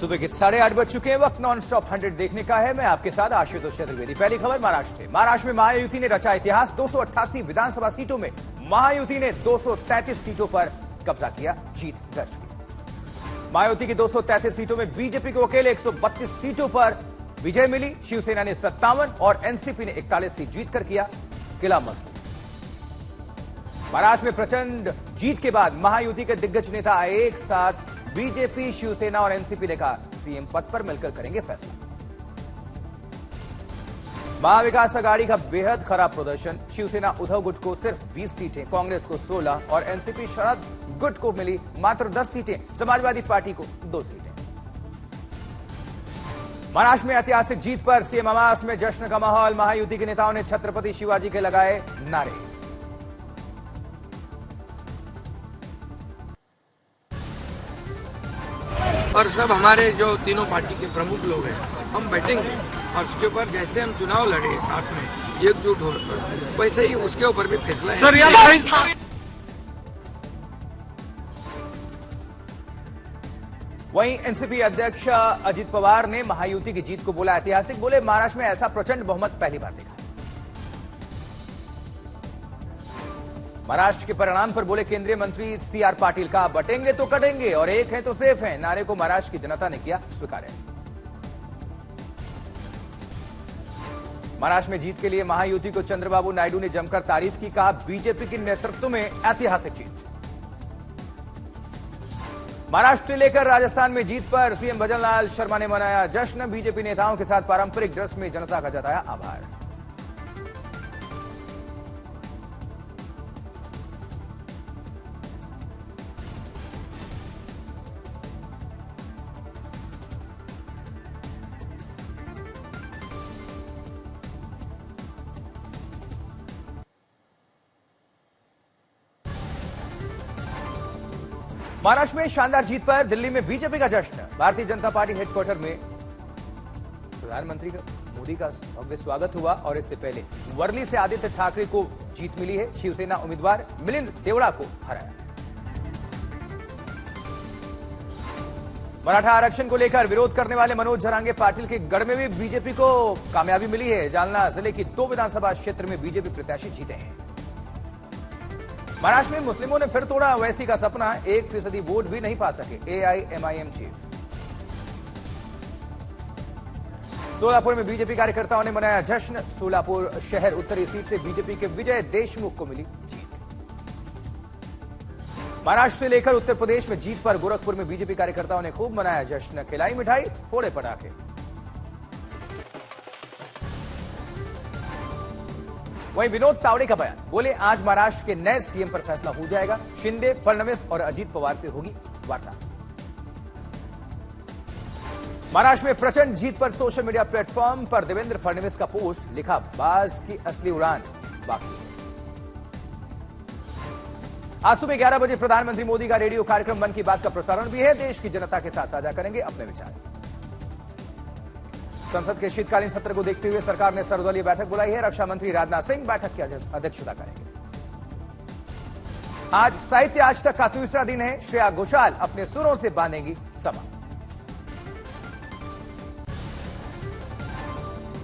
सुबह के 8:30 बज चुके हैं। वक्त नॉन स्टॉप 100 देखने का है। मैं आपके साथ आशुतोष चतुर्वेदी। पहली खबर महाराष्ट्र से। महाराष्ट्र में महायुति ने रचा इतिहास। 288 विधानसभा सीटों में महायुति ने 233 सीटों पर कब्जा किया, जीत दर्ज की। महायुति की 233 सीटों में बीजेपी को अकेले 132 सीटों पर विजय मिली। शिवसेना ने 57 और एनसीपी ने 41 सीट जीतकर किया किला मजबूत। महाराष्ट्र में प्रचंड जीत के बाद महायुति के दिग्गज नेता एक साथ बीजेपी, शिवसेना और एनसीपी ने कहा सीएम पद पर मिलकर करेंगे फैसला। महाविकास आघाड़ी का बेहद खराब प्रदर्शन। शिवसेना उद्धव गुट को सिर्फ 20 सीटें, कांग्रेस को 16 और एनसीपी शरद गुट को मिली मात्र 10 सीटें, समाजवादी पार्टी को 2 सीटें। महाराष्ट्र में ऐतिहासिक जीत पर सीएम आवास में जश्न का माहौल। महायुति के नेताओं ने छत्रपति शिवाजी के लगाए नारे। और सब हमारे जो तीनों पार्टी के प्रमुख लोग हैं, हम बैठेंगे और उसके ऊपर जैसे हम चुनाव लड़े साथ में एकजुट होकर, वैसे ही उसके ऊपर भी फैसला है। वहीं एनसीपी अध्यक्ष अजित पवार ने महायुति की जीत को बोला ऐतिहासिक। बोले महाराष्ट्र में ऐसा प्रचंड बहुमत पहली बार देखा। महाराष्ट्र के परिणाम पर बोले केंद्रीय मंत्री सीआर पाटिल का बटेंगे तो कटेंगे और एक है तो सेफ है नारे को महाराष्ट्र की जनता ने किया स्वीकार। महाराष्ट्र में जीत के लिए महायुति को चंद्रबाबू नायडू ने जमकर तारीफ की। कहा बीजेपी के नेतृत्व में ऐतिहासिक जीत। महाराष्ट्र लेकर राजस्थान में जीत पर सीएम भजनलाल शर्मा ने मनाया जश्न। बीजेपी नेताओं के साथ पारंपरिक ड्रेस में जनता का जताया आभार। महाराष्ट्र में शानदार जीत पर दिल्ली में बीजेपी का जश्न। भारतीय जनता पार्टी हेडक्वार्टर में प्रधानमंत्री मोदी का भव्य स्वागत हुआ और इससे पहले वर्ली से आदित्य ठाकरे को जीत मिली है। शिवसेना उम्मीदवार मिलिंद देवड़ा को हराया। मराठा आरक्षण को लेकर विरोध करने वाले मनोज जरांगे पाटिल के गढ़ में भी बीजेपी को कामयाबी मिली है। जालना जिले की 2 विधानसभा क्षेत्र में बीजेपी प्रत्याशी जीते हैं। महाराष्ट्र में मुस्लिमों ने फिर तोड़ा ओवैसी का सपना। 1% वोट भी नहीं पा सके एआईएमआईएम चीफ। सोलापुर में बीजेपी कार्यकर्ताओं ने मनाया जश्न। सोलापुर शहर उत्तरी सीट से बीजेपी के विजय देशमुख को मिली जीत। महाराष्ट्र से लेकर उत्तर प्रदेश में जीत पर गोरखपुर में बीजेपी कार्यकर्ताओं ने खूब मनाया जश्न। खिलाई मिठाई, फोड़े पटाखे। वहीं विनोद तावड़े का बयान। बोले आज महाराष्ट्र के नए सीएम पर फैसला हो जाएगा। शिंदे, फडणवीस और अजीत पवार से होगी वार्ता। महाराष्ट्र में प्रचंड जीत पर सोशल मीडिया प्लेटफॉर्म पर देवेंद्र फडणवीस का पोस्ट लिखा बाज की असली उड़ान बाकी। आज सुबह 11 बजे प्रधानमंत्री मोदी का रेडियो कार्यक्रम मन की बात का प्रसारण भी है। देश की जनता के साथ साझा करेंगे अपने विचार। संसद के शीतकालीन सत्र को देखते हुए सरकार ने सर्वदलीय बैठक बुलाई है। रक्षा मंत्री राजनाथ सिंह बैठक की अध्यक्षता करेंगे। आज साहित्य आज तक का 3रा दिन है। श्रेया घोषाल अपने सुरों से बांधेंगी समा।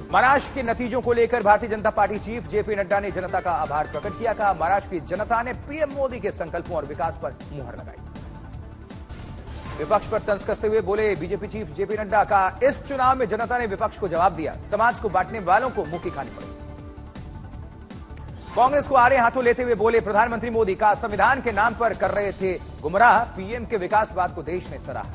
महाराष्ट्र के नतीजों को लेकर Bharatiya Janata party chief JP Nadda ने जनता का आभार प्रकट किया। कहा महाराष्ट्र की जनता ने पीएम मोदी के संकल्पों और विकास पर मुहर लगाई। विपक्ष पर तंज कसते हुए बोले बीजेपी चीफ जेपी नड्डा का इस चुनाव में जनता ने विपक्ष को जवाब दिया। समाज को बांटने वालों को मुंह की खानी पड़ी। कांग्रेस को आड़े हाथों लेते हुए बोले प्रधानमंत्री मोदी का संविधान के नाम पर कर रहे थे गुमराह। पीएम के विकासवाद को देश ने सराहा।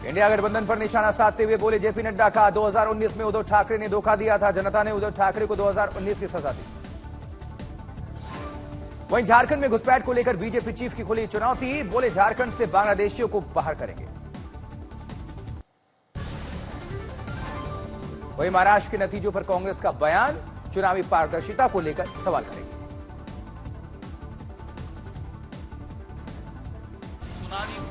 इंडिया गठबंधन पर निशाना साधते हुए बोले जेपी नड्डा का 2019 में उद्धव ठाकरे ने धोखा दिया था। जनता ने उद्धव ठाकरे को 2019 की सजा दी। वहीं झारखंड में घुसपैठ को लेकर बीजेपी चीफ की खुली चुनौती। बोले झारखंड से बांग्लादेशियों को बाहर करेंगे। वहीं महाराष्ट्र के नतीजों पर कांग्रेस का बयान। चुनावी पारदर्शिता को लेकर सवाल करेंगे।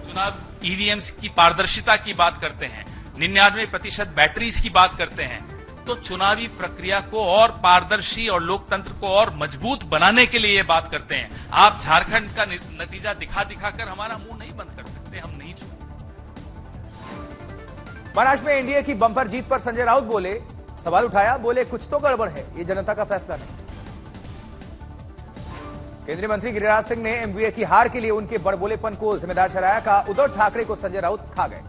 चुनाव ईवीएम्स की पारदर्शिता की बात करते हैं, 99% बैटरीज की बात करते हैं। तो चुनावी प्रक्रिया को और पारदर्शी और लोकतंत्र को और मजबूत बनाने के लिए ये बात करते हैं। आप झारखंड का नतीजा दिखाकर हमारा मुंह नहीं बंद कर सकते। हम नहीं महाराष्ट्र में एनडीए की बंपर जीत पर संजय राउत बोले, सवाल उठाया, बोले कुछ तो गड़बड़ है, ये जनता का फैसला नहीं। केंद्रीय मंत्री गिरिराज सिंह ने एमवीए की हार के लिए उनके बड़बोलेपन को जिम्मेदार ठहराया, कहा उद्धव ठाकरे को संजय राउत खा गए।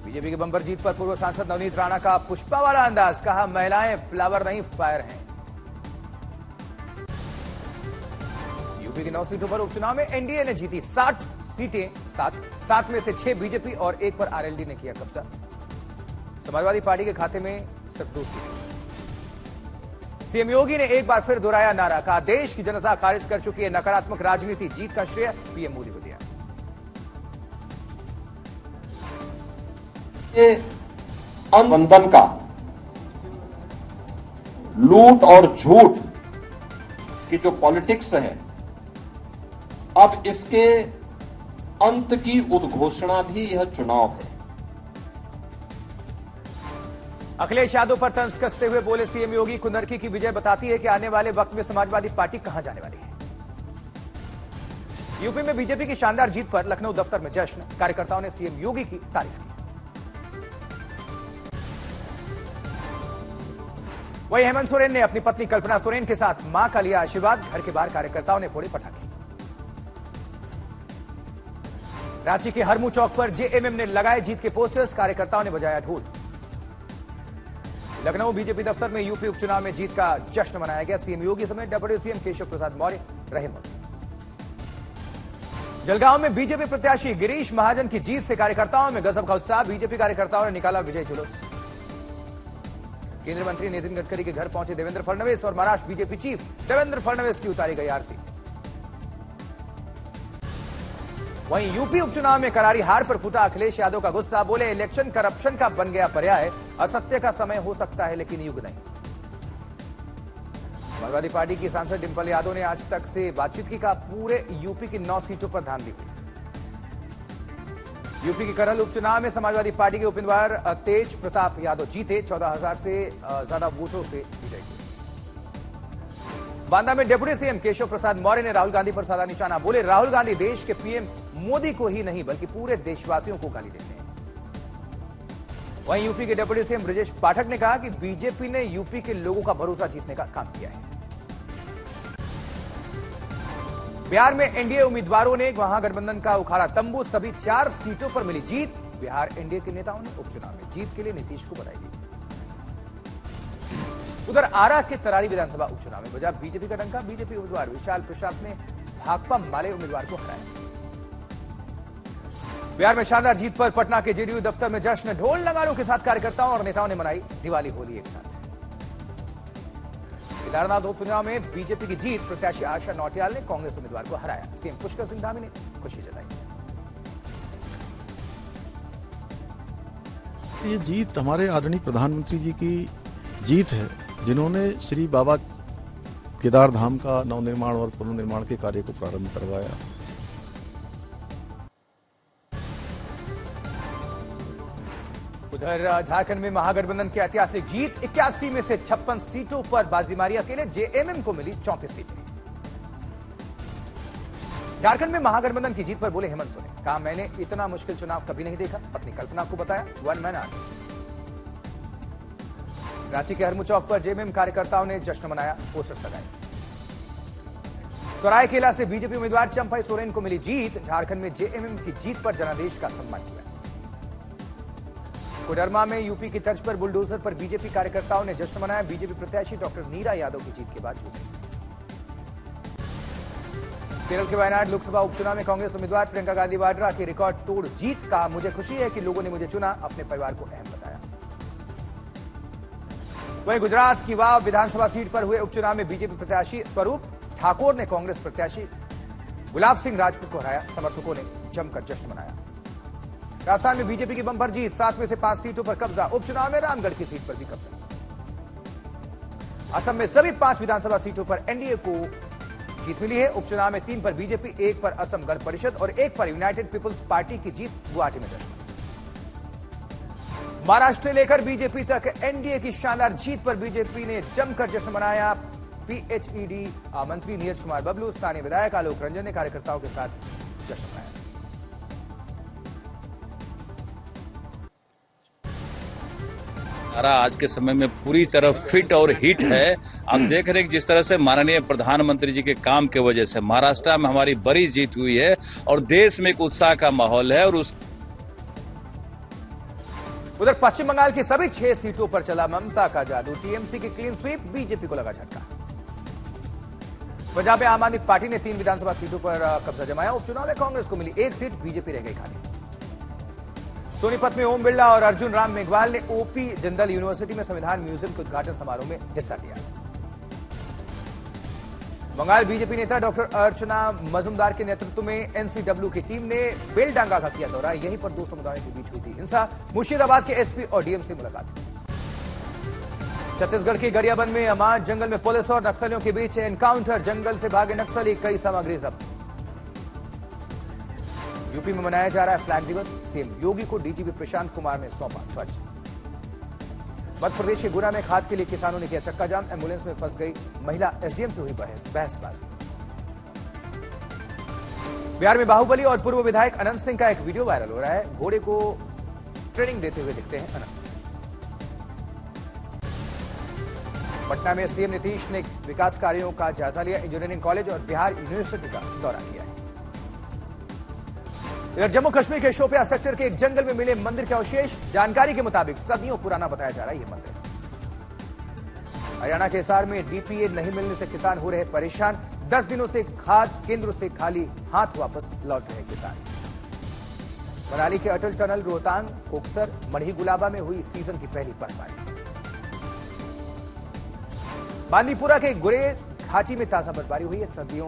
बीजेपी की बंपर जीत पर पूर्व सांसद नवनीत राणा का पुष्पा वाला अंदाज, कहा महिलाएं फ्लावर नहीं फायर हैं। यूपी की 9 सीटों पर उपचुनाव में एनडीए ने जीती 60 सीटें, 7 में से 6 बीजेपी और 1 पर आरएलडी ने किया कब्जा। समाजवादी पार्टी के खाते में सिर्फ 2 सीटें। सीएम योगी ने एक बार फिर दोहराया नारा, कहा देश की जनता खारिज कर चुकी है नकारात्मक राजनीति, जीत का श्रेय पीएम मोदी को दिया। बंधन का लूट और झूठ की जो पॉलिटिक्स है, अब इसके अंत की उद्घोषणा भी यह चुनाव है। अखिलेश यादव पर तंज कसते हुए बोले सीएम योगी, कुंदरकी की विजय बताती है कि आने वाले वक्त में समाजवादी पार्टी कहां जाने वाली है। यूपी में बीजेपी की शानदार जीत पर लखनऊ दफ्तर में जश्न, कार्यकर्ताओं ने सीएम योगी की तारीफ की। वहीं हेमंत सोरेन ने अपनी पत्नी कल्पना सोरेन के साथ मां का लिया आशीर्वाद, घर के बाहर कार्यकर्ताओं ने फोड़े पटाखे। रांची के हरमू चौक पर जेएमएम ने लगाए जीत के पोस्टर्स, कार्यकर्ताओं ने बजाया ढोल। लखनऊ बीजेपी दफ्तर में यूपी उपचुनाव में जीत का जश्न मनाया गया। सीएम योगी समेत डिप्टी सीएम केशव प्रसाद मौर्य रहे मौजूद। जलगांव में बीजेपी प्रत्याशी गिरीश महाजन की जीत से कार्यकर्ताओं में गजब का उत्साह, बीजेपी कार्यकर्ताओं ने निकाला विजय जुलूस। केंद्रीय मंत्री नितिन गडकरी के घर पहुंचे देवेंद्र फडणवीस और महाराष्ट्र बीजेपी चीफ देवेंद्र फडणवीस की उतारी गई आरती। वहीं यूपी उपचुनाव में करारी हार पर फूटा अखिलेश यादव का गुस्सा, बोले इलेक्शन करप्शन का बन गया पर्याय, असत्य का समय हो सकता है लेकिन युग नहीं। समाजवादी पार्टी की सांसद डिंपल यादव ने आज तक से बातचीत की, कहा पूरे यूपी की 9 सीटों पर धांधली हुई। यूपी के करहल उपचुनाव में समाजवादी पार्टी के उम्मीदवार तेज प्रताप यादव जीते, 14,000 से ज्यादा वोटों से विजयी हुए। बांदा में डिप्टी सीएम केशव प्रसाद मौर्य ने राहुल गांधी पर साधा निशाना, बोले राहुल गांधी देश के पीएम मोदी को ही नहीं बल्कि पूरे देशवासियों को गाली देते हैं। वहीं यूपी के डिप्टी सीएम ब्रजेश पाठक ने कहा कि बीजेपी ने यूपी के लोगों का भरोसा जीतने का काम किया है। बिहार में एनडीए उम्मीदवारों ने महागठबंधन का उखाड़ा तंबू, सभी 4 सीटों पर मिली जीत। बिहार एनडीए के नेताओं ने उपचुनाव में जीत के लिए नीतीश को बधाई दी। उधर आरा के तरारी विधानसभा उपचुनाव में बजा बीजेपी का डंका, बीजेपी उम्मीदवार विशाल प्रसाद ने भाकपा माले उम्मीदवार को हराया। बिहार में शानदार जीत पर पटना के जेडीयू दफ्तर में जश्न, ढोल नगाड़ों के साथ कार्यकर्ताओं और नेताओं ने मनाई दिवाली होली एक साथ। केदारनाथ उपचुनाव में बीजेपी की जीत, प्रत्याशी आशा नौटियाल ने कांग्रेस उम्मीदवार को हराया। सीएम पुष्कर सिंह धामी ने खुशी जताई। ये जीत हमारे आदरणीय प्रधानमंत्री जी की जीत है, जिन्होंने श्री बाबा केदार धाम का नवनिर्माण और पुनर्निर्माण के कार्य को प्रारंभ करवाया। उधर झारखंड में महागठबंधन की ऐतिहासिक जीत, 81 में से 56 सीटों पर बाजी मारी अकेले, जेएमएम को मिली 34 सीटें। झारखंड में महागठबंधन की जीत पर बोले हेमंत सोरेन, कहा मैंने इतना मुश्किल चुनाव कभी नहीं देखा, पत्नी कल्पना को बताया 1 मैन आर्मी। रांची के हरमू चौक पर जेएमएम कार्यकर्ताओं ने जश्न मनाया, पोस्टर्स लगाए। सरायकेला से बीजेपी उम्मीदवार चंपाई सोरेन को मिली जीत, झारखंड में जेएमएम की जीत पर जनादेश का सम्मान किया। कोडरमा में यूपी की तर्ज पर बुलडोजर पर बीजेपी कार्यकर्ताओं ने जश्न मनाया, बीजेपी प्रत्याशी डॉक्टर नीरा यादव की जीत के बाद जुटे। केरल के वायनाड लोकसभा उपचुनाव में कांग्रेस उम्मीदवार प्रियंका गांधी वाड्रा की रिकॉर्ड तोड़ जीत, का मुझे खुशी है कि लोगों ने मुझे चुना, अपने परिवार को अहम बताया। वहीं गुजरात की वाव विधानसभा सीट पर हुए उपचुनाव में बीजेपी प्रत्याशी स्वरूप ठाकुर ने कांग्रेस प्रत्याशी गुलाब सिंह राजपूत को हराया, समर्थकों ने जमकर जश्न मनाया। राजस्थान में बीजेपी की बंपर जीत, 7 में से 5 सीटों पर कब्जा, उपचुनाव में रामगढ़ की सीट पर भी कब्जा। असम में सभी 5 विधानसभा सीटों पर एनडीए को जीत मिली है, उपचुनाव में 3 पर बीजेपी, 1 पर असम गण परिषद और 1 पर यूनाइटेड पीपुल्स पार्टी की जीत, गुवाहाटी में जश्न। महाराष्ट्र लेकर बीजेपी तक एनडीए की शानदार जीत पर बीजेपी ने जमकर जश्न मनाया। पीएचईडी मंत्री नीरज कुमार बबलू, स्थानीय विधायक आलोक रंजन ने कार्यकर्ताओं के साथ जश्न मनाया। हमारा आज के समय में पूरी तरह फिट और हिट है। आप देख रहे हैं कि जिस तरह से माननीय प्रधानमंत्री जी के काम के वजह से महाराष्ट्र में हमारी बड़ी जीत हुई है और देश में एक उत्साह का माहौल है। और उधर पश्चिम बंगाल की सभी 6 सीटों पर चला ममता का जादू। टीएमसी की क्लीन स्वीप, बीजेपी को लगा झटका। पंजाब में आम आदमी पार्टी ने 3 विधानसभा सीटों पर कब्जा जमाया। उपचुनाव में कांग्रेस को मिली 1 सीट, बीजेपी रह गई खाली। सोनीपत में ओम बिरला और अर्जुन राम मेघवाल ने ओपी जिंदल यूनिवर्सिटी में संविधान म्यूजियम के उद्घाटन समारोह में हिस्सा लिया। बंगाल बीजेपी नेता डॉक्टर अर्चना मजुमदार के नेतृत्व में एनसीडब्ल्यू की टीम ने बेलडांगा का किया दौरा। यहीं पर 2 समुदायों के बीच हुई थी हिंसा। मुर्शिदाबाद के एसपी और डीएम से मुलाकात। छत्तीसगढ़ के गरियाबंद में अमाज जंगल में पुलिस और नक्सलियों के बीच एनकाउंटर। जंगल से भागे नक्सली, कई सामग्री जब्त। यूपी में मनाया जा रहा है फ्लैग दिवस। सीएम योगी को डीजीपी प्रशांत कुमार ने सौंपा ध्वज। मध्य प्रदेश के गुना में खाद के लिए किसानों ने किया चक्का जाम। एम्बुलेंस में फंस गई महिला, एसडीएम से हुई बहसबाजी। बिहार में बाहुबली और पूर्व विधायक अनंत सिंह का एक वीडियो वायरल हो रहा है। घोड़े को ट्रेनिंग देते हुए दिखते हैं अनंत। पटना में सीएम नीतीश ने विकास कार्यों का जायजा लिया। इंजीनियरिंग कॉलेज और बिहार यूनिवर्सिटी का दौरा किया है। इधर जम्मू कश्मीर के शोपियां सेक्टर के एक जंगल में मिले मंदिर के अवशेष। जानकारी के मुताबिक सदियों पुराना बताया जा रहा है यह मंदिर। हरियाणा के हिसार में डीपीए नहीं मिलने से किसान हो रहे परेशान। 10 दिनों से खाद केंद्रों से खाली हाथ वापस लौट रहे किसान। मनाली के अटल टनल, रोहतांग, कोकसर, मढ़ी गुलाबा में हुई सीजन की पहली बर्फबारी। बांदीपुरा के गुरेज घाटी में ताजा बर्फबारी हुई है। सर्दियों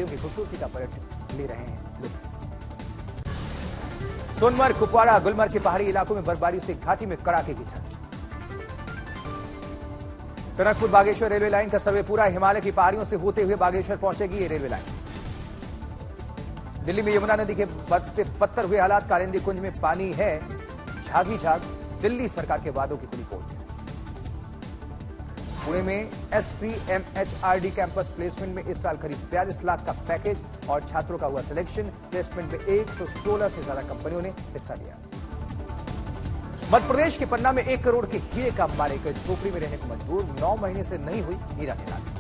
की खूबसूरती का पर्यटक ले रहे हैं लुत्फ। सोनमर्ग, कुपवाड़ा, गुलमर्ग के पहाड़ी इलाकों में बर्फबारी से घाटी में कड़ाके की ठंड। टनकपुर बागेश्वर रेलवे लाइन का सर्वे पूरा। हिमालय की पहाड़ियों से होते हुए बागेश्वर पहुंचेगी ये रेलवे लाइन। दिल्ली में यमुना नदी के बंध से पत्थर हुए हालात। कालिंदी कुंज में पानी है झागी झाग। दिल्ली सरकार के वादों की खुली पोल। पुणे में SCMHRD कैंपस प्लेसमेंट में इस साल करीब 42 लाख का पैकेज और छात्रों का हुआ सिलेक्शन। प्लेसमेंट में 116 से ज्यादा कंपनियों ने हिस्सा लिया। मध्य प्रदेश के पन्ना में 1 करोड़ के हीरे का मालिक झोपड़ी में रहने को मजबूर। 9 महीने से नहीं हुई हीरा नीलामी।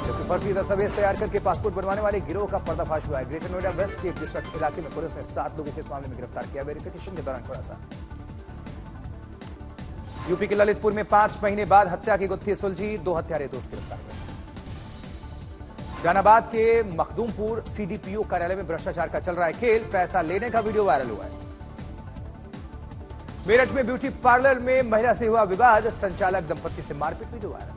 जबकि फर्जी दस्तावेज तैयार करके पासपोर्ट बनवाने वाले गिरोह का पर्दाफाश हुआ है। ग्रेटर नोएडा वेस्ट के डिस्ट्रिक्ट इलाके में पुलिस ने 7 लोगों को इस मामले में गिरफ्तार किया। वेरिफिकेशन के दौरान खुलासा। यूपी के ललितपुर में 5 महीने बाद हत्या की गुत्थी सुलझी। 2 हत्यारे दोस्त गिरफ्तार हुए। जहानाबाद के मखदूमपुर सीडीपीओ कार्यालय में भ्रष्टाचार का चल रहा है खेल। पैसा लेने का वीडियो वायरल हुआ है। मेरठ में ब्यूटी पार्लर में महिला से हुआ विवाद। संचालक दंपति से मारपीट, वीडियो वायरल।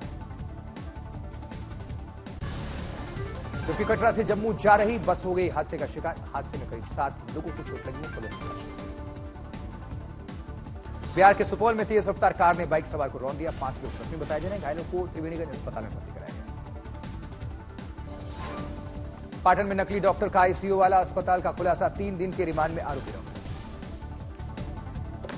जबकि कटरा से जम्मू जा रही बस हो गई हादसे का शिकार। हादसे में करीब 7 लोगों को चोट लगी है। पुलिस ने बिहार के सुपौल में तेज रफ्तार कार ने बाइक सवार को रौंद दिया। 5 लोग जख्मी बताए जा रहे हैं। घायलों को त्रिवेणीगंज अस्पताल में भर्ती कराया गया। पाटन में नकली डॉक्टर का आईसीयू वाला अस्पताल का खुलासा। 3 दिन के रिमांड में आरोपी रहा।